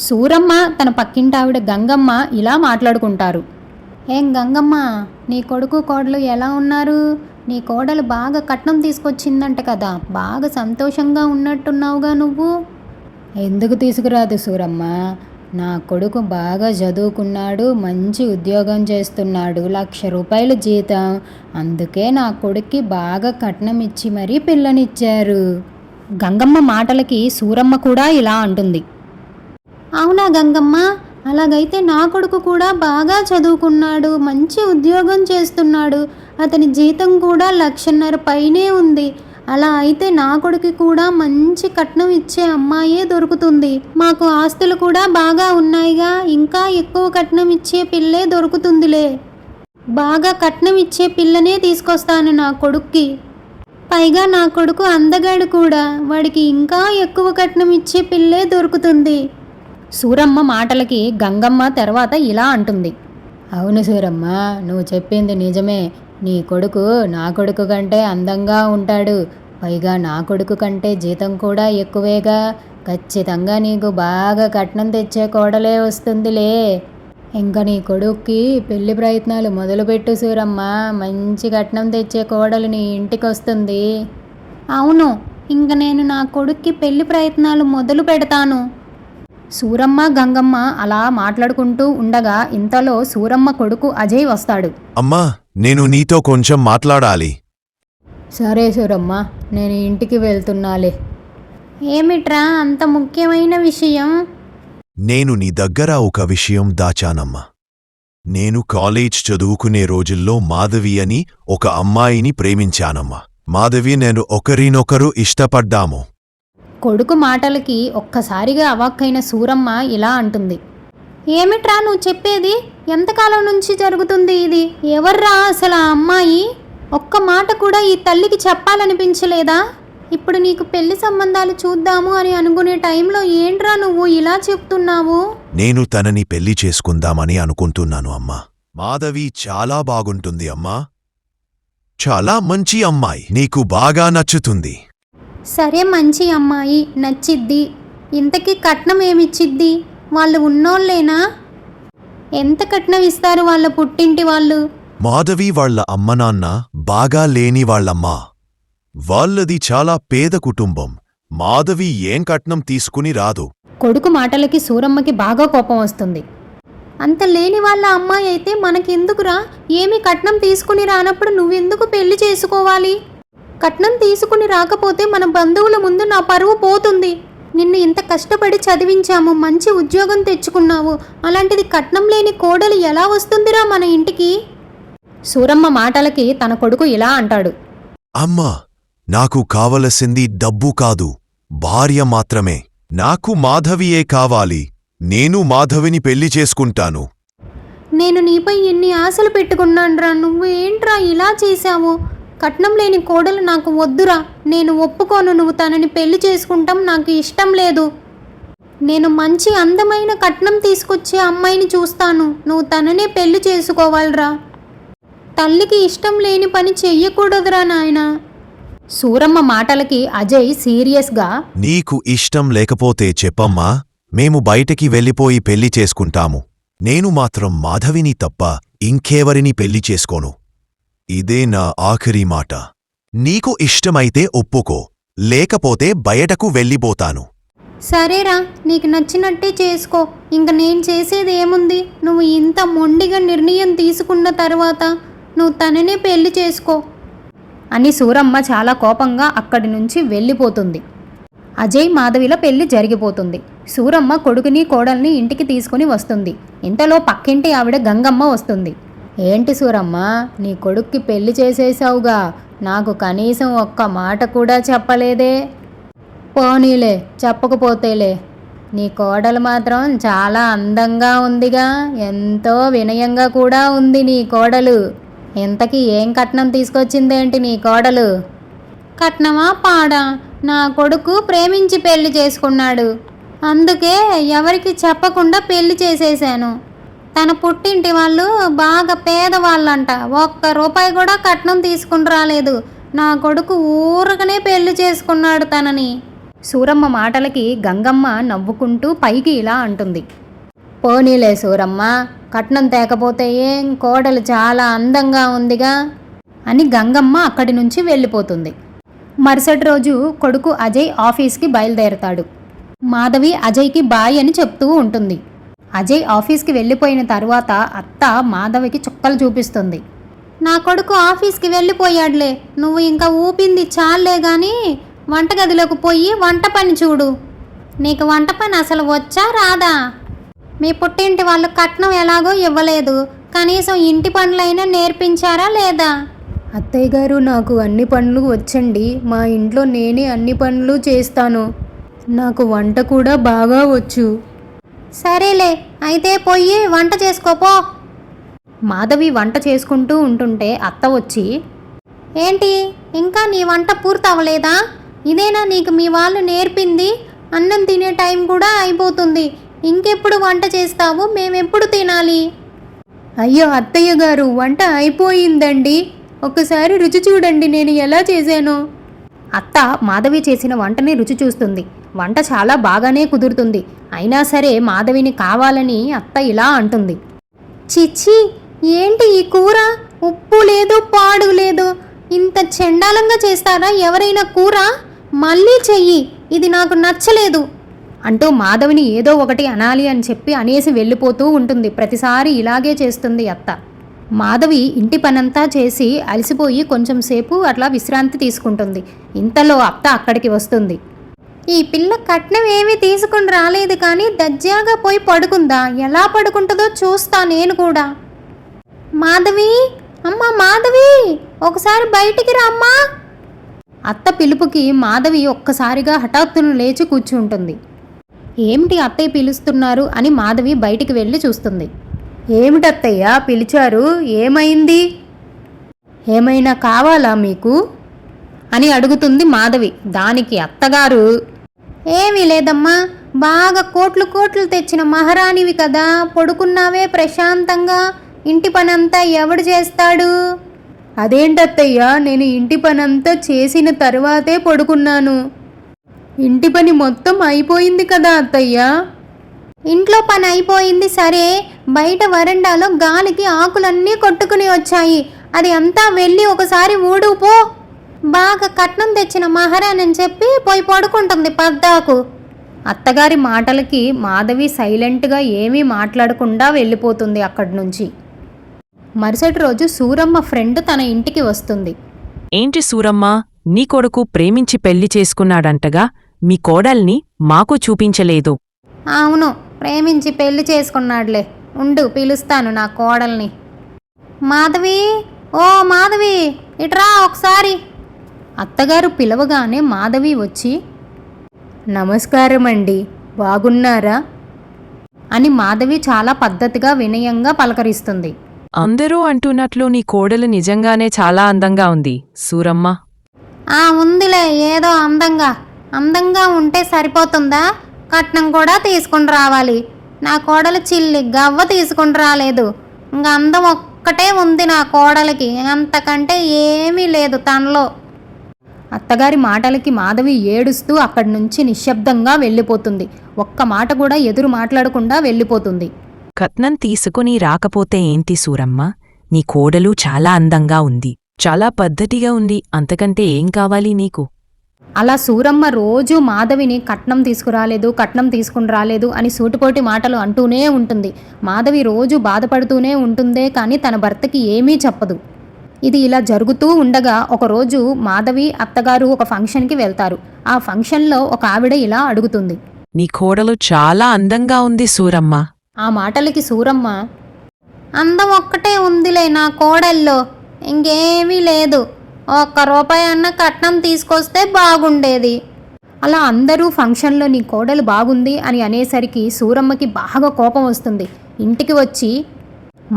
సూరమ్మ తన పక్కింటావిడ గంగమ్మ ఇలా మాట్లాడుకుంటారు. ఏం గంగమ్మ, నీ కొడుకు కోడలు ఎలా ఉన్నారు? నీ కోడలు బాగా కట్నం తీసుకొచ్చిందంట కదా, బాగా సంతోషంగా ఉన్నట్టున్నావుగా నువ్వు. ఎందుకు తీసుకురాదు సూరమ్మ, నా కొడుకు బాగా చదువుకున్నాడు, మంచి ఉద్యోగం చేస్తున్నాడు, 1,00,000 రూపాయలు జీతం. అందుకే నా కొడుక్కి బాగా కట్నం ఇచ్చి మరీ పిల్లనిచ్చారు. గంగమ్మ మాటలకి సూరమ్మ కూడా ఇలా అంటుంది. అవునా గంగమ్మ, అలాగైతే నా కొడుకు కూడా బాగా చదువుకున్నాడు, మంచి ఉద్యోగం చేస్తున్నాడు, అతని జీతం కూడా 1,50,000 పైనే ఉంది. అలా అయితే నా కొడుకు కూడా మంచి కట్నం ఇచ్చే అమ్మాయే దొరుకుతుంది. మాకు ఆస్తులు కూడా బాగా ఉన్నాయిగా, ఇంకా ఎక్కువ కట్నం ఇచ్చే పిల్లే దొరుకుతుందిలే. బాగా కట్నం ఇచ్చే పిల్లనే తీసుకొస్తాను నా కొడుక్కి. పైగా నా కొడుకు అందగాడు కూడా, వాడికి ఇంకా ఎక్కువ కట్నం ఇచ్చే పిల్లే దొరుకుతుంది. సూరమ్మ మాటలకి గంగమ్మ తర్వాత ఇలా అంటుంది. అవును సూరమ్మ, నువ్వు చెప్పింది నిజమే. నీ కొడుకు నా కొడుకు కంటే అందంగా ఉంటాడు, పైగా నా కొడుకు కంటే జీతం కూడా ఎక్కువేగా. ఖచ్చితంగా నీకు బాగా కట్నం తెచ్చే కోడలే వస్తుందిలే. ఇంకా నీ కొడుక్కి పెళ్లి ప్రయత్నాలు మొదలుపెట్టు సూరమ్మ, మంచి కట్నం తెచ్చే కోడలు నీ ఇంటికి వస్తుంది. అవును, ఇంక నేను నా కొడుక్కి పెళ్లి ప్రయత్నాలు మొదలు పెడతాను. సూరమ్మ గంగమ్మ అలా మాట్లాడుకుంటూ ఉండగా ఇంతలో సూరమ్మ కొడుకు అజయ్ వస్తాడు. అమ్మా, నేను నీతో కొంచెం మాట్లాడాలి. సరే సూరమ్మ, నేను ఇంటికి వెళ్తున్నాలే. ఏమిట్రా అంత ముఖ్యమైన విషయం? నేను నీ దగ్గర ఒక విషయం దాచానమ్మా. నేను కాలేజ్ చదువుకునే రోజుల్లో మాధవి అని ఒక అమ్మాయిని ప్రేమించానమ్మా. మాధవి నేను ఒకరినొకరు ఇష్టపడ్డాము. కొడుకు మాటలకి ఒక్కసారిగా అవాక్కైన సూరమ్మ ఇలా అంటుంది. ఏమిట్రా నువ్వు చెప్పేది? ఎంతకాలం నుంచి జరుగుతుంది ఇది? ఎవర్రా అసలు ఆ అమ్మాయి? ఒక్క మాట కూడా ఈ తల్లికి చెప్పాలనిపించలేదా? ఇప్పుడు నీకు పెళ్లి సంబంధాలు చూద్దాము అని అనుకునే టైంలో ఏంట్రా నువ్వు ఇలా చెప్తున్నావు? నేను తనని పెళ్లి చేసుకుందామని అనుకుంటున్నాను అమ్మా. మాధవి చాలా బాగుంటుంది అమ్మా, చాలా మంచి అమ్మాయి, నీకు బాగా నచ్చుతుంది. సరే, మంచి అమ్మాయి, నచ్చిద్ది. ఇంతకీ కట్నం ఏమిచ్చిద్ది? వాళ్ళు ఉన్నోళ్ళేనా? ఎంత కట్నం ఇస్తారు వాళ్ళ పుట్టింటి వాళ్ళు? మాధవి వాళ్ల అమ్మనాన్న బాగా లేని వాళ్ళమ్మా. వాళ్ళది చాలా పేద కుటుంబం. మాధవి ఏం కట్నం తీసుకుని రాదు. కొడుకు మాటలకి సూరమ్మకి బాగా కోపం వస్తుంది. అంత లేని వాళ్ళ అమ్మాయి అయితే మనకెందుకురా? ఏమి కట్నం తీసుకుని రానప్పుడు నువ్వెందుకు పెళ్లి చేసుకోవాలి? కట్నం తీసుకుని రాకపోతే మన బంధువుల ముందు నా పరువు పోతుంది. నిన్ను ఇంత కష్టపడి చదివించాము, మంచి ఉద్యోగం తెచ్చుకున్నావు, అలాంటిది కట్నం లేని కోడలు ఎలా వస్తుందిరా మన ఇంటికి? సూరమ్మ మాటలకి తన కొడుకు ఇలా అంటాడు. అమ్మా, నాకు కావలసింది డబ్బు కాదు, భార్య మాత్రమే. నాకు మాధవియే కావాలి. నేను మాధవిని పెళ్లి చేసుకుంటాను. నేను నీపై ఎన్ని ఆశలు పెట్టుకున్నాన్రా, నువ్వు ఏంట్రా ఇలా చేశావు? కట్నం లేని కోడలు నాకు వద్దురా, నేను ఒప్పుకోను. నువ్వు తనని పెళ్లి చేసుకుంటాం నాకు ఇష్టం లేదు. నేను మంచి అందమైన కట్నం తీసుకొచ్చే అమ్మాయిని చూస్తాను, నువ్వు తననే పెళ్లి చేసుకోవాలిరా. తల్లికి ఇష్టం లేని పని చెయ్యకూడదురా నాయనా. సూరమ్మ మాటలకి అజయ్ సీరియస్గా, నీకు ఇష్టం లేకపోతే చెప్పమ్మా, మేము బయటికి వెళ్ళిపోయి పెళ్లి చేసుకుంటాము. నేను మాత్రం మాధవిని తప్ప ఇంకెవరిని పెళ్లి చేసుకోను. ఇదే నా ఆఖరి మాట. నీకు ఇష్టమైతే ఒప్పుకో, లేకపోతే బయటకు వెళ్ళిపోతాను. సరేరా, నీకు నచ్చినట్టే చేసుకో. ఇంక నేను చేసేది ఏముంది? నువ్వు ఇంత మొండిగా నిర్ణయం తీసుకున్న తర్వాత నువ్వు తననే పెళ్లి చేసుకో అని సూరమ్మ చాలా కోపంగా అక్కడి నుంచి వెళ్ళిపోతుంది. అజయ్ మాధవిల పెళ్లి జరిగిపోతుంది. సూరమ్మ కొడుకుని కోడల్ని ఇంటికి తీసుకుని వస్తుంది. ఇంతలో పక్కింటి ఆవిడ గంగమ్మ వస్తుంది. ఏంటి సూరమ్మ, నీ కొడుక్కి పెళ్లి చేసేసావుగా, నాకు కనీసం ఒక్క మాట కూడా చెప్పలేదే? పోనీలే, చెప్పకపోతేలే. నీ కోడలు మాత్రం చాలా అందంగా ఉందిగా, ఎంతో వినయంగా కూడా ఉంది నీ కోడలు. ఇంతకీ ఏం కట్నం తీసుకొచ్చిందేంటి నీ కోడలు? కట్నమా పాడా? నా కొడుకు ప్రేమించి పెళ్లి చేసుకున్నాడు, అందుకే ఎవరికి చెప్పకుండా పెళ్లి చేసేశాను. తన పుట్టింటి వాళ్ళు బాగా పేదవాళ్ళంట, ₹1 కూడా కట్నం తీసుకుని రాలేదు. నా కొడుకు ఊరకనే పెళ్లి చేసుకున్నాడు తనని. సూరమ్మ మాటలకి గంగమ్మ నవ్వుకుంటూ పైకి ఇలా అంటుంది. పోనీలే సూరమ్మ, కట్నం తేకపోతే ఏం, కోడలు చాలా అందంగా ఉందిగా అని గంగమ్మ అక్కడి నుంచి వెళ్ళిపోతుంది. మరుసటి రోజు కొడుకు అజయ్ ఆఫీస్కి బయలుదేరతాడు. మాధవి అజయ్కి బాయ్ అని చెప్తూ ఉంటుంది. అజయ్ ఆఫీస్కి వెళ్ళిపోయిన తర్వాత అత్త మాధవికి చుక్కలు చూపిస్తుంది. నా కొడుకు ఆఫీస్కి వెళ్ళిపోయాడులే, నువ్వు ఇంకా ఊపింది చాలే గాని వంటగదిలోకి పోయి వంట పని చూడు. నీకు వంట పని అసలు వచ్చా రాదా? మీ పుట్టింటి వాళ్ళు కట్నం ఎలాగో ఇవ్వలేదు, కనీసం ఇంటి పనులైనా నేర్పించారా లేదా? అత్తయ్య గారు, నాకు అన్ని పనులు వచ్చండి. మా ఇంట్లో నేనే అన్ని పనులు చేస్తాను. నాకు వంట కూడా బాగా వచ్చు. సరేలే, అయితే పోయి వంట చేసుకోపో. మాధవి వంట చేసుకుంటూ ఉంటుంటే అత్త వచ్చి, ఏంటి ఇంకా నీ వంట పూర్తవలేదా? ఇదేనా నీకు మీ వాళ్ళు నేర్పింది? అన్నం తినే టైం కూడా అయిపోతుంది, ఇంకెప్పుడు వంట చేస్తావు? మేమెప్పుడు తినాలి? అయ్యో అత్తయ్య గారు, వంట అయిపోయిందండి, ఒకసారి రుచి చూడండి నేను ఎలా చేశానో. అత్త మాధవి చేసిన వంటని రుచి చూస్తుంది. వంట చాలా బాగానే కుదురుతుంది. అయినా సరే మాధవిని కావాలని అత్త ఇలా అంటుంది. చిచ్చి, ఏంటి ఈ కూర? ఉప్పు లేదు, పాడు లేదు. ఇంత చెండాలంగా చేస్తారా ఎవరైనా కూర? మళ్ళీ చెయ్యి, ఇది నాకు నచ్చలేదు అంటూ మాధవిని ఏదో ఒకటి అనాలి అని చెప్పి అనేసి వెళ్ళిపోతూ ఉంటుంది. ప్రతిసారి ఇలాగే చేస్తుంది అత్త. మాధవి ఇంటి పనంతా చేసి అలసిపోయి కొంచెం సేపు అట్లా విశ్రాంతి తీసుకుంటుంది. ఇంతలో అత్త అక్కడికి వస్తుంది. ఈ పిల్ల కట్నం ఏమీ తీసుకుని రాలేదు కానీ దర్జాగా పోయి పడుకుందా? ఎలా పడుకుంటుందో చూస్తా నేను కూడా. మాధవి, అమ్మ మాధవి, ఒకసారి బయటికి రా అమ్మా. అత్త పిలుపుకి మాధవి ఒక్కసారిగా హఠాత్తును లేచి కూర్చుంటుంది. ఏమిటి అత్తయ్య పిలుస్తున్నారు అని మాధవి బయటికి వెళ్ళి చూస్తుంది. ఏమిటత్తయ్య పిలిచారు? ఏమైంది? ఏమైనా కావాలా మీకు అని అడుగుతుంది మాధవి. దానికి అత్తగారు, ఏమీ లేదమ్మా, బాగా కోట్లు కోట్లు తెచ్చిన మహారాణివి కదా, పడుకున్నావే ప్రశాంతంగా, ఇంటి పనంతా ఎవడు చేస్తాడు? అదేంటత్తయ్య, నేను ఇంటి పనంతా చేసిన తర్వాతే పడుకున్నాను. ఇంటి పని మొత్తం అయిపోయింది కదా అత్తయ్య. ఇంట్లో పని అయిపోయింది సరే, బయట వరండాలో గాలికి ఆకులన్నీ కొట్టుకుని వచ్చాయి, అది అంతా వెళ్ళి ఒకసారి ఊడుపో. బాగా కట్నం తెచ్చిన మహారాణని చెప్పి పోయి పడుకుంటుంది పద్దాకు. అత్తగారి మాటలకి మాధవి సైలెంట్గా ఏమీ మాట్లాడకుండా వెళ్ళిపోతుంది అక్కడి నుంచి. మరుసటి రోజు సూరమ్మ ఫ్రెండ్ తన ఇంటికి వస్తుంది. ఏంటి సూరమ్మ, నీ కొడుకు ప్రేమించి పెళ్లి చేసుకున్నాడంటగా, మీ కోడల్ని మాకు చూపించలేదు. అవును, ప్రేమించి పెళ్లి చేసుకున్నాడులే, ఉండు పిలుస్తాను నా కోడల్ని. మాధవి, ఓ మాధవి, ఇట్రా ఒకసారి. అత్తగారు పిలవగానే మాధవి వచ్చి, నమస్కారం అండి, బాగున్నారా అని మాధవి చాలా పద్ధతిగా వినయంగా పలకరిస్తుంది. అందరూ అంటున్నట్లు నీ కోడలు నిజంగానే చాలా అందంగా ఉంది సూరమ్మ. ఉందిలే, ఏదో అందంగా ఉంటే సరిపోతుందా? కట్నం కూడా తీసుకుని రావాలి. నా కోడలు చిల్లి గవ్వ తీసుకుని రాలేదు. ఇంకా అందం ఒక్కటే ఉంది నా కోడలికి, అంతకంటే ఏమీ లేదు తనలో. అత్తగారి మాటలకి మాధవి ఏడుస్తూ అక్కడి నుంచి నిశ్శబ్దంగా వెళ్ళిపోతుంది. ఒక్క మాట కూడా ఎదురు మాట్లాడకుండా వెళ్ళిపోతుంది. కట్నం తీసుకుని రాకపోతే ఏంటి సూరమ్మ, నీ కోడలు చాలా అందంగా ఉంది, చాలా పద్ధతిగా ఉంది, అంతకంటే ఏం కావాలి నీకు? అలా సూరమ్మ రోజూ మాధవిని కట్నం తీసుకుని రాలేదు అని సూటిపోటి మాటలు అంటూనే ఉంటుంది. మాధవి రోజు బాధపడుతూనే ఉంటుందే కానీ తన భర్తకి ఏమీ చెప్పదు. ఇది ఇలా జరుగుతూ ఉండగా ఒకరోజు మాధవి అత్తగారు ఒక ఫంక్షన్కి వెళ్తారు. ఆ ఫంక్షన్లో ఒక ఆవిడ ఇలా అడుగుతుంది. నీ కోడలు చాలా అందంగా ఉంది సూరమ్మ. ఆ మాటలకి సూరమ్మ, అందం ఒక్కటే ఉందిలే నా కోడల్లో, ఇంకేమీ లేదు, ఒక్క రూపాయి అన్న కట్నం తీసుకొస్తే బాగుండేది. అలా అందరూ ఫంక్షన్లో నీ కోడలు బాగుంది అని అనేసరికి సూరమ్మకి బాగా కోపం వస్తుంది. ఇంటికి వచ్చి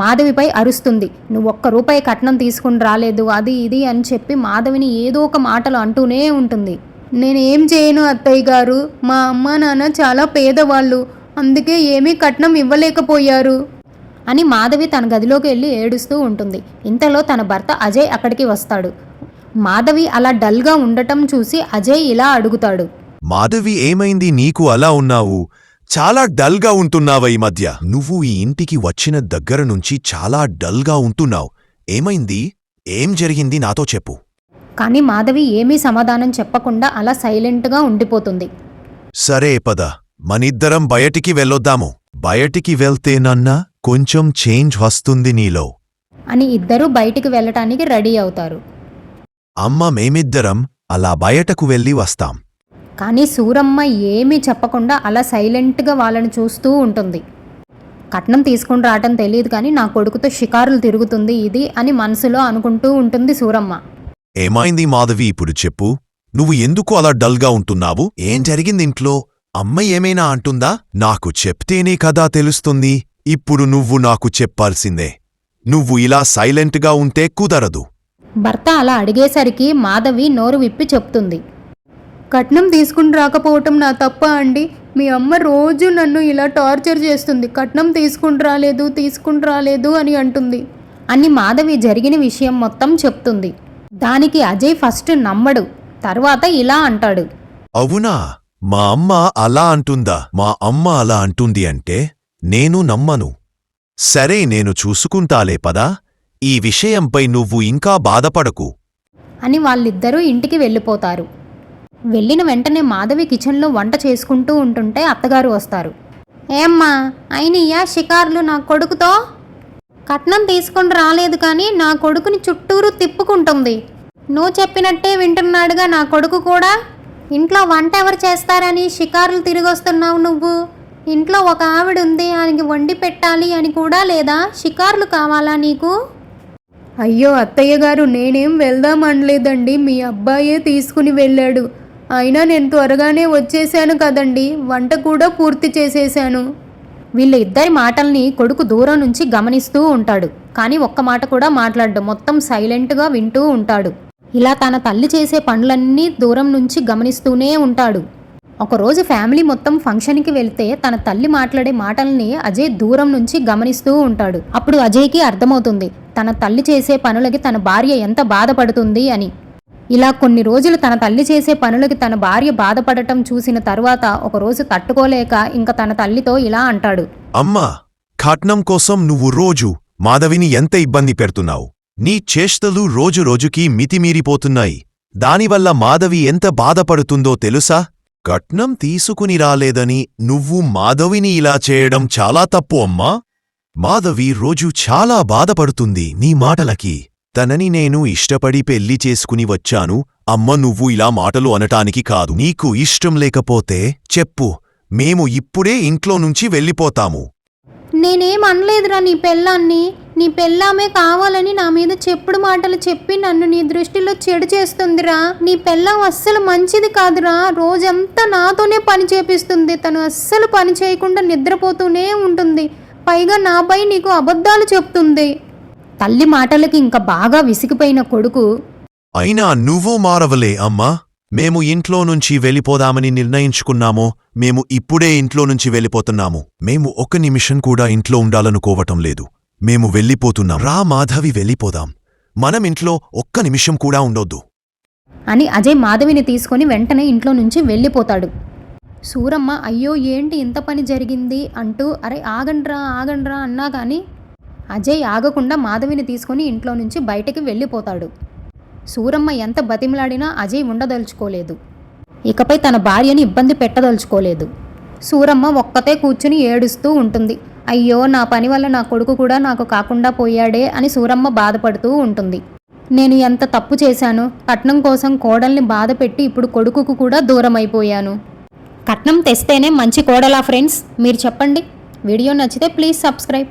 మాధవిపై అరుస్తుంది. నువ్వు ఒక్క రూపాయి కట్నం తీసుకుని రాలేదు, అది ఇది అని చెప్పి మాధవిని ఏదో ఒక మాటలు అంటూనే ఉంటుంది. నేనేం చేయను అత్తయ్య గారు, మా అమ్మ నాన్న చాలా పేదవాళ్ళు, అందుకే ఏమీ కట్నం ఇవ్వలేకపోయారు అని మాధవి తన గదిలోకి వెళ్ళి ఏడుస్తూ ఉంటుంది. ఇంతలో తన భర్త అజయ్ అక్కడికి వస్తాడు. మాధవి అలా డల్గా ఉండటం చూసి అజయ్ ఇలా అడుగుతాడు. మాధవి ఏమైంది నీకు అలా ఉన్నావు? చాలా డల్గా ఉంటున్నావా ఈ మధ్య? నువ్వు ఈ ఇంటికి వచ్చిన దగ్గర నుంచి చాలా డల్గా ఉంటున్నావు. ఏమైంది? ఏం జరిగింది నాతో చెప్పు. కానీ మాధవి ఏమీ సమాధానం చెప్పకుండా అలా సైలెంట్గా ఉండిపోతుంది. సరే పద, మనిద్దరం బయటికి వెళ్ళొద్దాము. బయటికి వెళ్తేనన్నా కొంచెం చేంజ్ వస్తుంది నీలో అని ఇద్దరూ బయటికి వెళ్ళటానికి రెడీ అవుతారు. అమ్మ మేమిద్దరం అలా బయటకు వెళ్ళి వస్తాం. కానీ సూరమ్మ ఏమీ చెప్పకుండా అలా సైలెంట్గా వాళ్ళని చూస్తూ ఉంటుంది. కట్నం తీసుకుని రావటం తెలియదు కానీ నా కొడుకుతో షికారులు తిరుగుతుంది ఇది అని మనసులో అనుకుంటూ ఉంటుంది సూరమ్మ. ఏమైంది మాధవి ఇప్పుడు చెప్పు. నువ్వు ఎందుకు అలా డల్గా ఉంటున్నావు? ఏం జరిగింది ఇంట్లో? అమ్మ ఏమైనా అంటుందా? నాకు చెప్తేనే కదా తెలుస్తుంది. ఇప్పుడు నువ్వు నాకు చెప్పాల్సిందే. నువ్వు ఇలా సైలెంట్గా ఉంటే కుదరదు. భర్త అలా అడిగేసరికి మాధవి నోరు విప్పి చెప్తుంది. కట్నం తీసుకుని రాకపోవటం నా తప్ప అండి. మీ అమ్మ రోజు నన్ను ఇలా టార్చర్ చేస్తుంది. కట్నం తీసుకుని రాలేదు అని అంటుంది అని మాధవి జరిగిన విషయం మొత్తం చెప్తుంది. దానికి అజయ్ ఫస్ట్ నమ్మడు. తర్వాత ఇలా అంటాడు. అవునా? మా అమ్మ అలా అంటుందా? మా అమ్మ అలా అంటుంది అంటే నేను నమ్మను. సరే నేను చూసుకుంటాలే పదా. ఈ విషయంపై నువ్వు ఇంకా బాధపడకు అని వాళ్ళిద్దరూ ఇంటికి వెళ్ళిపోతారు. వెళ్ళిన వెంటనే మాధవి కిచెన్లో వంట చేసుకుంటూ ఉంటుంటే అత్తగారు వస్తారు. ఏమ్మా అయినయ్యా షికార్లు నా కొడుకుతో? కట్నం తీసుకొని రాలేదు కానీ నా కొడుకుని చుట్టూరు తిప్పుకుంటుంది. నువ్వు చెప్పినట్టే వింటున్నాడుగా నా కొడుకు కూడా. ఇంట్లో వంట ఎవరు చేస్తారని షికారులు తిరిగొస్తున్నావు నువ్వు? ఇంట్లో ఒక ఆవిడ ఉంది, ఆయనకి వండి పెట్టాలి అని కూడా లేదా? షికారులు కావాలా నీకు? అయ్యో అత్తయ్య గారు, నేనేం వెళ్దామనలేదండి. మీ అబ్బాయే తీసుకుని వెళ్ళాడు. అయినా నేను త్వరగానే వచ్చేసాను కదండి. వంట కూడా పూర్తి చేసేశాను. వీళ్ళ ఇద్దరి మాటల్ని కొడుకు దూరం నుంచి గమనిస్తూ ఉంటాడు. కానీ ఒక్క మాట కూడా మాట్లాడడు. మొత్తం సైలెంట్గా వింటూ ఉంటాడు. ఇలా తన తల్లి చేసే పనులన్నీ దూరం నుంచి గమనిస్తూనే ఉంటాడు. ఒకరోజు ఫ్యామిలీ మొత్తం ఫంక్షన్కి వెళ్తే తన తల్లి మాట్లాడే మాటల్ని అజయ్ దూరం నుంచి గమనిస్తూ ఉంటాడు. అప్పుడు అజయ్కి అర్థమవుతుంది తన తల్లి చేసే పనులకి తన భార్య ఎంత బాధపడుతుంది అని. ఇలా కొన్ని రోజులు తన తల్లి చేసే పనులకి తన భార్య బాధపడటం చూసిన తరువాత ఒకరోజు తట్టుకోలేక ఇంక తన తల్లితో ఇలా అంటాడు. అమ్మా, కట్నం కోసం నువ్వు రోజు మాధవిని ఎంత ఇబ్బంది పెడుతున్నావు? నీ చేష్టలు రోజురోజుకీ మితిమీరిపోతున్నాయి. దానివల్ల మాధవి ఎంత బాధపడుతుందో తెలుసా? కట్నం తీసుకుని రాలేదని నువ్వు మాధవిని ఇలా చేయడం చాలా తప్పు అమ్మా. మాధవి రోజు చాలా బాధపడుతుంది నీ మాటలకి. తనని నేను ఇష్టపడి పెళ్లి చేసుకుని వచ్చాను. అమ్మ, నువ్వు ఇలా మాటలు అనటానికి కాదు. నీకు ఇష్టం లేకపోతే చెప్పు, మేము ఇప్పుడే ఇంట్లో నుంచి వెళ్ళిపోతాము. నేనేం అనలేదురా నీ పెళ్ళాన్ని. నీ పెళ్ళామే కావాలని నా మీద చెప్పుడు మాటలు చెప్పి నన్ను నీ దృష్టిలో చెడు చేస్తుందిరా. నీ పెళ్ళాం అస్సలు మంచిది కాదురా. రోజంతా నాతోనే పని చేపిస్తుంది. తను అస్సలు పని చేయకుండా నిద్రపోతూనే ఉంటుంది. పైగా నాపై నీకు అబద్ధాలు చెప్తుంది. తల్లి మాటలకి ఇంకా బాగా విసిగిపోయిన కొడుకు, అయినా నువ్వు మారవలే అమ్మా. మేము ఇంట్లో నుంచి వెళ్ళిపోదామని నిర్ణయించుకున్నామో మేము ఇప్పుడే ఇంట్లో నుంచి వెళ్ళిపోతున్నాము. మేము ఒక్క నిమిషం కూడా ఇంట్లో ఉండాలనుకోవటం లేదు. మేము వెళ్ళిపోతున్నాం. రా మాధవి, వెళ్ళిపోదాం. మనం ఇంట్లో ఒక్క నిమిషం కూడా ఉండొద్దు అని అజయ్ మాధవిని తీసుకుని వెంటనే ఇంట్లో నుంచి వెళ్ళిపోతాడు. సూరమ్మ అయ్యో ఏంటి ఇంత పని జరిగింది అంటూ అరే ఆగండ్రా అన్నా కానీ అజయ్ ఆగకుండా మాధవిని తీసుకుని ఇంట్లో నుంచి బయటకి వెళ్ళిపోతాడు. సూరమ్మ ఎంత బతిమలాడినా అజయ్ ఉండదలుచుకోలేదు. ఇకపై తన భార్యని ఇబ్బంది పెట్టదలుచుకోలేదు. సూరమ్మ ఒక్కతే కూర్చుని ఏడుస్తూ ఉంటుంది. అయ్యో నా పని వల్ల నా కొడుకు కూడా నాకు కాకుండా పోయాడే అని సూరమ్మ బాధపడుతూ ఉంటుంది. నేను ఎంత తప్పు చేశాను. కట్నం కోసం కోడల్ని బాధ పెట్టి ఇప్పుడు కొడుకుకు కూడా దూరం అయిపోయాను. కట్నం తెస్తేనే మంచి కోడలా ఫ్రెండ్స్? మీరు చెప్పండి. వీడియో నచ్చితే ప్లీజ్ సబ్స్క్రైబ్.